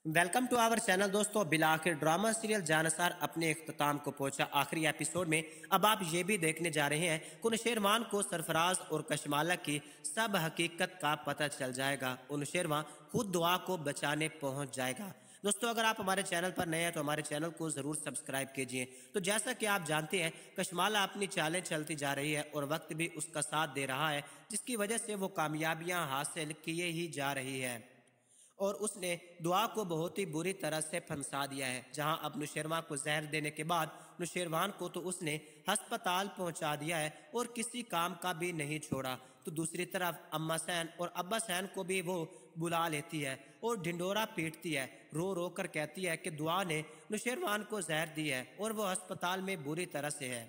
Welcome to our channel. दोस्तों, बिलाखिर drama serial Jansar अपने इख्तिताम को पहुंचा। आखिरी एपिसोड में अब आप ये भी देखने जा रहे हैं कि नुशेरवान को सरफराज और कशमाला की सब हकीकत का पता चल जाएगा और नुशेरवान खुद दुआ को बचाने पहुंच जाएगा। दोस्तों, अगर आप हमारे चैनल पर नए हैं तो हमारे चैनल को ज़रूर सब्सक्राइब कीजिए। तो जैसा कि आप जानते हैं, कशमाला अपनी चालें चलती जा रही है और वक्त भी उसका साथ दे रहा है, जिसकी वजह से वो कामयाबियां हासिल किए ही जा रही है और उसने दुआ को बहुत ही बुरी तरह से फंसा दिया है। जहां अब नुशेरवान को जहर देने के बाद नुशेरवान को तो उसने हस्पताल पहुंचा दिया है और किसी काम का भी नहीं छोड़ा। तो दूसरी तरफ अम्मा सैन और अब्बा सैन को भी वो बुला लेती है और ढिंडोरा पीटती है, रो रो कर कहती है कि दुआ ने नुशेरवान को जहर दी है और वो अस्पताल में बुरी तरह से है।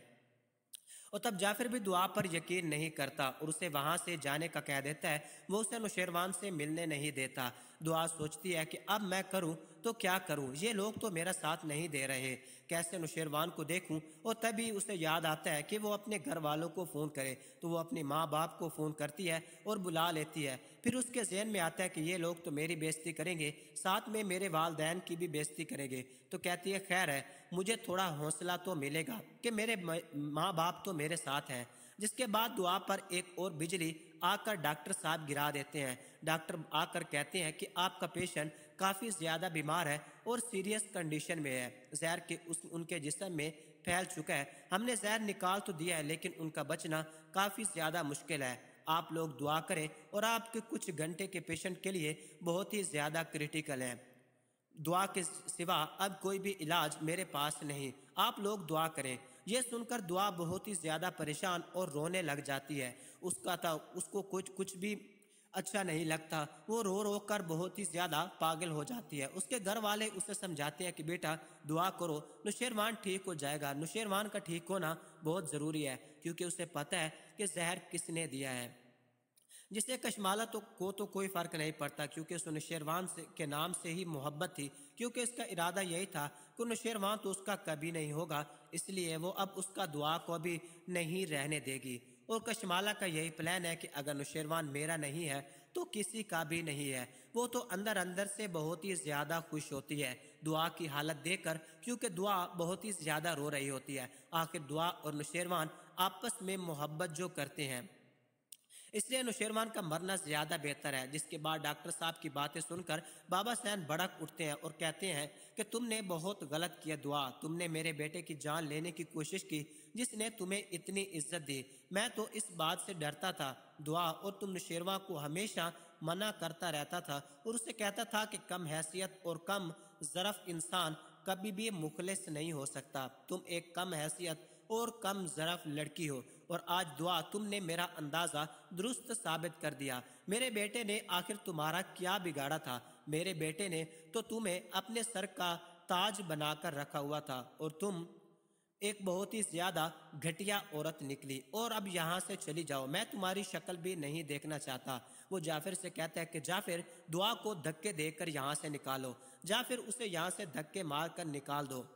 और तब जाफिर भी दुआ पर यकीन नहीं करता और उसे वहां से जाने का कह देता है। वो उसे नुशेरवान से मिलने नहीं देता। दुआ सोचती है कि अब मैं करूं तो क्या करूं, ये लोग तो मेरा साथ नहीं दे रहे, कैसे नुशेरवान को देखूं। और तभी उसे याद आता है कि वो अपने घर वालों को फ़ोन करे। तो वो अपने माँ बाप को फ़ोन करती है और बुला लेती है। फिर उसके जहन में आता है कि ये लोग तो मेरी बेइज्जती करेंगे, साथ में मेरे वालदैन की भी बेइज्जती करेंगे। तो कहती है, खैर है, मुझे थोड़ा हौसला तो मिलेगा कि मेरे माँ बाप तो मेरे साथ हैं। जिसके बाद दुआ पर एक और बिजली आकर डॉक्टर साहब गिरा देते हैं। डॉक्टर आकर कहते हैं कि आपका पेशेंट काफ़ी ज़्यादा बीमार है और सीरियस कंडीशन में है। जहर के उनके जिस्म में फैल चुका है। हमने जहर निकाल तो दिया है लेकिन उनका बचना काफ़ी ज़्यादा मुश्किल है। आप लोग दुआ करें और आपके कुछ घंटे के पेशेंट के लिए बहुत ही ज़्यादा क्रिटिकल है। दुआ के सिवा अब कोई भी इलाज मेरे पास नहीं, आप लोग दुआ करें। यह सुनकर दुआ बहुत ही ज़्यादा परेशान और रोने लग जाती है। उसको कुछ भी अच्छा नहीं लगता। वो रो रो कर बहुत ही ज़्यादा पागल हो जाती है। उसके घर वाले उसे समझाते हैं कि बेटा दुआ करो, नुशेरवान ठीक हो जाएगा। नुशेरवान का ठीक होना बहुत ज़रूरी है क्योंकि उसे पता है कि जहर किसने दिया है। जिसे कशमाला को कोई फ़र्क नहीं पड़ता क्योंकि उस नुशेरवान के नाम से ही मोहब्बत थी, क्योंकि इसका इरादा यही था कि नुशेरवान तो उसका कभी नहीं होगा, इसलिए वो अब उसका दुआ को भी नहीं रहने देगी। और कशमाला का यही प्लान है कि अगर नुशेरवान मेरा नहीं है तो किसी का भी नहीं है। वो तो अंदर अंदर से बहुत ही ज़्यादा खुश होती है दुआ की हालत देखकर, क्योंकि दुआ बहुत ही ज़्यादा रो रही होती है। आखिर दुआ और नुशेरवान आपस में मोहब्बत जो करते हैं, इसलिए नुशेरवान का मरना ज्यादा बेहतर है। जिसके बाद डॉक्टर साहब की बातें सुनकर बाबा सैन भड़क उठते हैं और कहते हैं कि तुमने बहुत गलत किया दुआ, तुमने मेरे बेटे की जान लेने की कोशिश की जिसने तुम्हें इतनी इज्जत दी। मैं तो इस बात से डरता था दुआ, और तुम नुशेरवान को हमेशा मना करता रहता था और उसे कहता था कि कम हैसियत और कम ज़रफ इंसान कभी भी मुखलिस नहीं हो सकता। तुम एक कम हैसियत और कम ज़रफ लड़की हो और आज दुआ तुमने मेरा अंदाज़ा दुरुस्त साबित कर दिया। मेरे बेटे ने आखिर तुम्हारा क्या बिगाड़ा था? मेरे बेटे ने तो तुम्हें अपने सर का ताज बनाकर रखा हुआ था और तुम एक बहुत ही ज्यादा घटिया औरत निकली। और अब यहाँ से चली जाओ, मैं तुम्हारी शक्ल भी नहीं देखना चाहता। वो जाफिर से कहता है कि जाफिर दुआ को धक्के देकर यहाँ से निकालो। जाफिर उसे यहाँ से धक्के मार कर निकाल दो।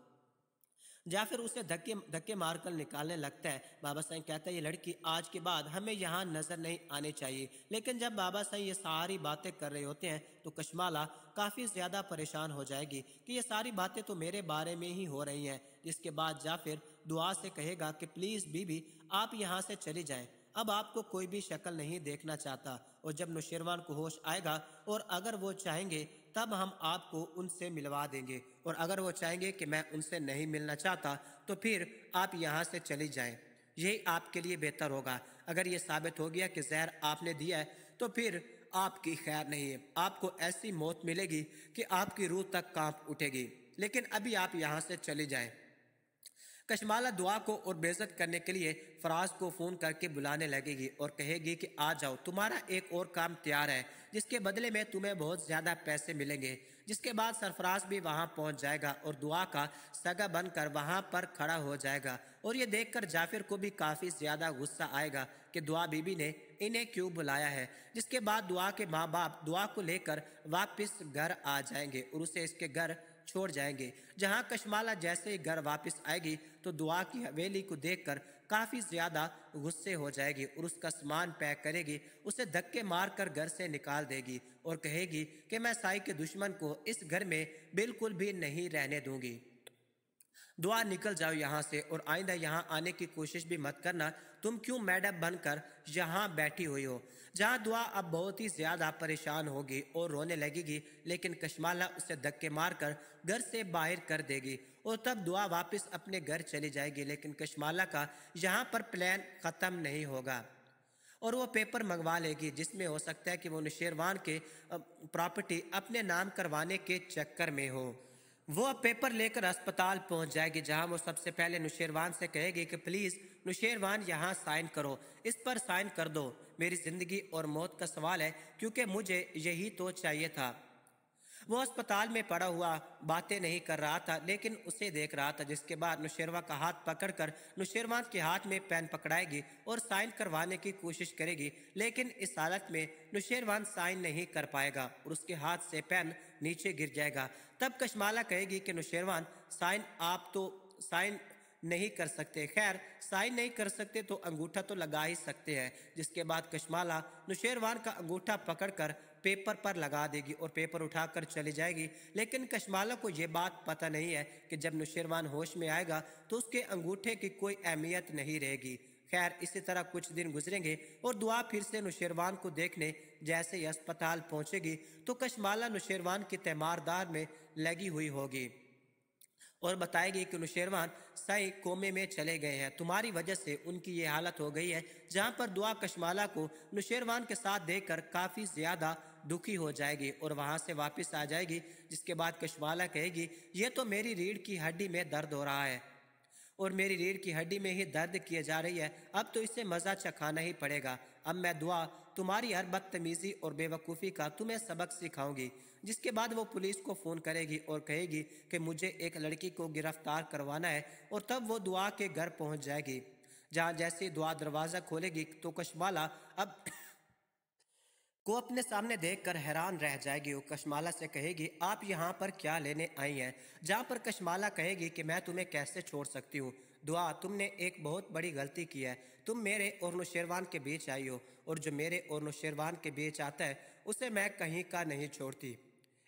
जाफिर उसे धक्के धक्के मारकर निकालने लगता है। बाबा साईं कहता है ये लड़की आज के बाद हमें यहाँ नजर नहीं आनी चाहिए। लेकिन जब बाबा साईं ये सारी बातें कर रहे होते हैं तो कशमाला काफ़ी ज़्यादा परेशान हो जाएगी कि ये सारी बातें तो मेरे बारे में ही हो रही हैं। जिसके बाद जाफिर दुआ से कहेगा कि प्लीज़ बीबी आप यहाँ से चली जाएं, अब आपको कोई भी शक्ल नहीं देखना चाहता। और जब नुशेरवान को होश आएगा और अगर वो चाहेंगे तब हम आपको उनसे मिलवा देंगे, और अगर वो चाहेंगे कि मैं उनसे नहीं मिलना चाहता तो फिर आप यहाँ से चली जाएं, यही आपके लिए बेहतर होगा। अगर ये साबित हो गया कि जहर आपने दिया है तो फिर आपकी खैर नहीं है, आपको ऐसी मौत मिलेगी कि आपकी रूह तक कांप उठेगी। लेकिन अभी आप यहाँ से चली जाएं। कशमाला दुआ को और बेइज्जत करने के लिए फराज को फ़ोन करके बुलाने लगेगी और कहेगी कि आ जाओ, तुम्हारा एक और काम तैयार है जिसके बदले में तुम्हें बहुत ज़्यादा पैसे मिलेंगे। जिसके बाद सरफराज भी वहां पहुंच जाएगा और दुआ का सगा बनकर वहां पर खड़ा हो जाएगा। और ये देखकर जाफिर को भी काफ़ी ज़्यादा गुस्सा आएगा कि दुआ बीबी ने इन्हें क्यों बुलाया है। जिसके बाद दुआ के माँ बाप दुआ को लेकर वापस घर आ जाएंगे और उसे इसके घर छोड़ जाएंगे। जहां कशमाला जैसे ही घर वापस आएगी तो दुआ की हवेली को देखकर काफी ज्यादा गुस्से हो जाएगी और उसका सामान पैक करेगी, उसे धक्के मारकर घर से निकाल देगी और कहेगी कि मैं साई के दुश्मन को इस घर में बिल्कुल भी नहीं रहने दूंगी। दुआ निकल जाओ यहाँ से और आइंदा यहाँ आने की कोशिश भी मत करना। तुम क्यों मैडम बनकर यहाँ बैठी हुई हो। जहाँ दुआ अब बहुत ही ज्यादा परेशान होगी और रोने लगेगी, लेकिन कशमाला उसे धक्के मारकर घर से बाहर कर देगी और तब दुआ वापस अपने घर चली जाएगी। लेकिन कशमाला का यहाँ पर प्लान खत्म नहीं होगा और वो पेपर मंगवा लेगी जिसमें हो सकता है कि वो नुशेरवान के प्रॉपर्टी अपने नाम करवाने के चक्कर में हो। वो अब पेपर लेकर अस्पताल पहुंच जाएगी, जहां वो सबसे पहले नुशेरवान से कहेगी कि प्लीज नुशेरवान यहाँ साइन करो, इस पर साइन कर दो, मेरी जिंदगी और मौत का सवाल है क्योंकि मुझे यही तो चाहिए था। वो अस्पताल में पड़ा हुआ बातें नहीं कर रहा था लेकिन उसे देख रहा था, जिसके बाद नुशेरवा का हाथ पकड़कर नुशेरवान के हाथ में पेन पकड़ाएगी और साइन करवाने की कोशिश करेगी। लेकिन इस हालत में नुशेरवान साइन नहीं कर पाएगा और उसके हाथ से पेन नीचे गिर जाएगा। तब कशमाला कहेगी कि नुशेरवान साइन आप तो साइन नहीं कर सकते, खैर साइन नहीं कर सकते तो अंगूठा तो लगा ही सकते हैं। जिसके बाद कशमाला नुशेरवान का अंगूठा पकड़कर पेपर पर लगा देगी और पेपर उठाकर चली जाएगी। लेकिन कशमाला को यह बात पता नहीं है कि जब नुशेरवान होश में आएगा तो उसके अंगूठे की कोई अहमियत नहीं रहेगी। खैर इसी तरह कुछ दिन गुजरेंगे और दुआ फिर से नुशेरवान को देखने जैसे ही अस्पताल पहुंचेगी तो कशमाला नुशेरवान की तीमारदार में लगी हुई होगी और बताएगी कि नुशेरवान साई कोमे में चले गए हैं, तुम्हारी वजह से उनकी ये हालत हो गई है। जहां पर दुआ कशमाला को नुशेरवान के साथ देखकर काफी ज्यादा दुखी हो जाएगी और वहां से वापस आ जाएगी। जिसके बाद कशमाला कहेगी ये तो मेरी रीढ़ की हड्डी में दर्द हो रहा है और मेरी रीढ़ की हड्डी में ही दर्द किए जा रही है, अब तो इसे मजा चखाना ही पड़ेगा। अब मैं दुआ तुम्हारी हर बदतमीजी और बेवकूफ़ी का तुम्हें सबक सिखाऊंगी। जिसके बाद वो पुलिस को फ़ोन करेगी और कहेगी कि मुझे एक लड़की को गिरफ्तार करवाना है और तब वो दुआ के घर पहुंच जाएगी। जहाँ जैसे ही दुआ दरवाज़ा खोलेगी तो कशमाला अब को अपने सामने देखकर हैरान रह जाएगी और कशमाला से कहेगी आप यहाँ पर क्या लेने आई हैं। जहाँ पर कशमाला कहेगी कि मैं तुम्हें कैसे छोड़ सकती हूँ दुआ, तुमने एक बहुत बड़ी गलती की है, तुम मेरे और नुशेरवान के बीच आई हो और जो मेरे और नुशेरवान के बीच आता है उसे मैं कहीं का नहीं छोड़ती,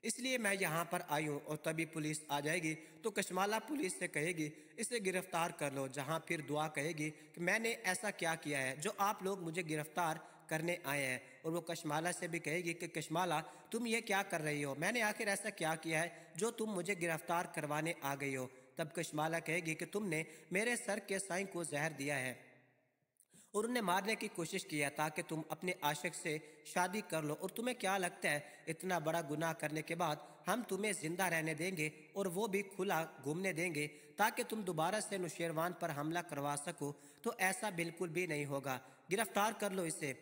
इसलिए मैं यहाँ पर आई हूँ। और तभी पुलिस आ जाएगी तो कशमाला पुलिस से कहेगी इसे गिरफ्तार कर लो। जहाँ फिर दुआ कहेगी कि मैंने ऐसा क्या किया है जो आप लोग मुझे गिरफ्तार करने आए हैं। और वो कशमाला से भी कहेगी कि कशमाला तुम ये क्या कर रही हो, मैंने आखिर ऐसा क्या किया है जो तुम मुझे गिरफ्तार करवाने आ गई हो। तब कशमाला कहेगी कि तुमने मेरे सर के साईं को जहर दिया है और उन्हें मारने की कोशिश की है ताकि तुम अपने आशिक से शादी कर लो, और तुम्हें क्या लगता है इतना बड़ा गुनाह करने के बाद हम तुम्हें जिंदा रहने देंगे और वो भी खुला घूमने देंगे ताकि तुम दोबारा से नुशेरवान पर हमला करवा सको? तो ऐसा बिल्कुल भी नहीं होगा, गिरफ्तार कर लो इसे।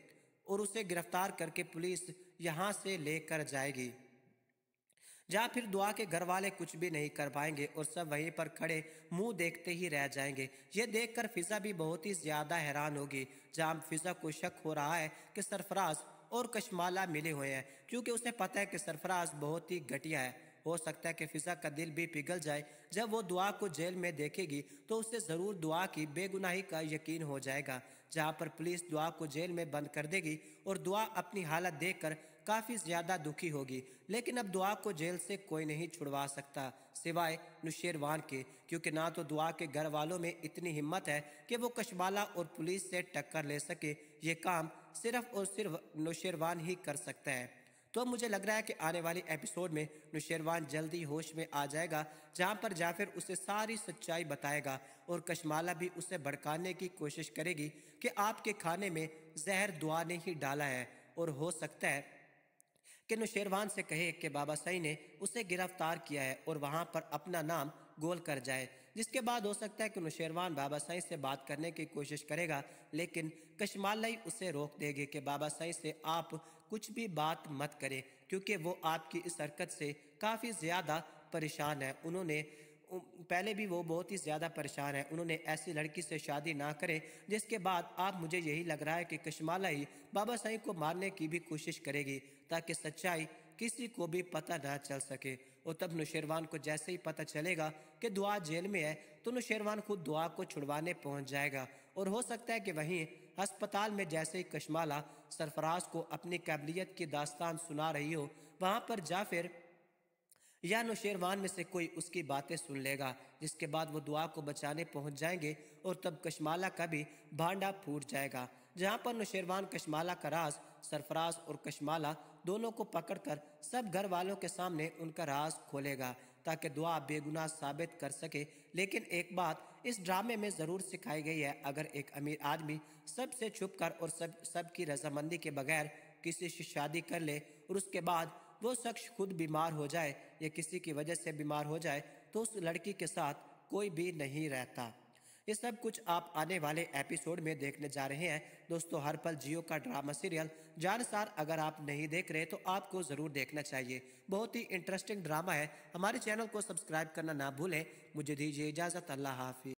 और उसे गिरफ्तार करके पुलिस यहाँ से लेकर जाएगी, जहाँ फिर दुआ के घर वाले कुछ भी नहीं कर पाएंगे और सब वहीं पर खड़े मुंह देखते ही रह जाएंगे। ये देखकर फिजा भी बहुत ही ज्यादा हैरान होगी। जहाँ फिजा को शक हो रहा है कि सरफराज और कशमाला मिले हुए हैं, क्योंकि उसे पता है कि सरफराज बहुत ही घटिया है। हो सकता है कि फिजा का दिल भी पिघल जाए जब वो दुआ को जेल में देखेगी, तो उसे जरूर दुआ की बेगुनाही का यकीन हो जाएगा। जहाँ पर पुलिस दुआ को जेल में बंद कर देगी और दुआ अपनी हालत देखकर काफी ज्यादा दुखी होगी। लेकिन अब दुआ को जेल से कोई नहीं छुड़वा सकता सिवाय नुशेरवान के, क्योंकि ना तो दुआ के घर वालों में इतनी हिम्मत है कि वो कशमाला और पुलिस से टक्कर ले सके। ये काम सिर्फ और सिर्फ नुशेरवान ही कर सकता है। तो मुझे लग रहा है कि आने वाली एपिसोड में नुशेरवान जल्दी होश में आ जाएगा, जहां पर जाफिर उसे सारी सच्चाई बताएगा और कशमाला भी उसे भड़काने की कोशिश करेगी कि आपके खाने में जहर दुआ ने ही डाला है। और हो सकता है कि नुशेरवान से कहे कि बाबा साई ने उसे गिरफ्तार किया है और वहां पर अपना नाम गोल कर जाए। जिसके बाद हो सकता है कि नुशेरवान बाबा साई से बात करने की कोशिश करेगा, लेकिन कशमाला ही उसे रोक देगी कि बाबा साई से आप कुछ भी बात मत करें, क्योंकि वो आपकी इस हरकत से काफ़ी ज़्यादा परेशान है। उन्होंने पहले भी वो बहुत ही ज़्यादा परेशान है, उन्होंने ऐसी लड़की से शादी ना करें। जिसके बाद आप मुझे यही लग रहा है कि कशमाला ही बाबा साई को मारने की भी कोशिश करेगी ताकि सच्चाई किसी को भी पता ना चल सके। और तब नौशेरवान को जैसे ही पता चलेगा कि दुआ जेल में है तो नौशेरवान खुद दुआ को छुड़वाने पहुंच जाएगा। और हो सकता है कि वहीं अस्पताल में जैसे ही कशमाला सरफराज को अपनी काबिलियत की दास्तान सुना रही हो, वहां पर जाफिर या नौशेरवान में से कोई उसकी बातें सुन लेगा, जिसके बाद वो दुआ को बचाने पहुंच जाएंगे और तब कशमाला का भी भांडा फूट जाएगा। जहां पर नौशेरवान कशमाला का राज सरफराज और कशमाला दोनों को पकड़कर सब घर वालों के सामने उनका राज खोलेगा ताकि दुआ बेगुनाह साबित कर सके। लेकिन एक बात इस ड्रामे में जरूर सिखाई गई है, अगर एक अमीर आदमी सबसे छुप कर और सबकी रजामंदी के बगैर किसी से शादी कर ले और उसके बाद वो शख्स खुद बीमार हो जाए या किसी की वजह से बीमार हो जाए तो उस लड़की के साथ कोई भी नहीं रहता। ये सब कुछ आप आने वाले एपिसोड में देखने जा रहे हैं। दोस्तों, हर पल जियो का ड्रामा सीरियल जानसार अगर आप नहीं देख रहे तो आपको जरूर देखना चाहिए। बहुत ही इंटरेस्टिंग ड्रामा है। हमारे चैनल को सब्सक्राइब करना ना भूलें। मुझे दीजिए इजाजत। अल्लाह हाफिज।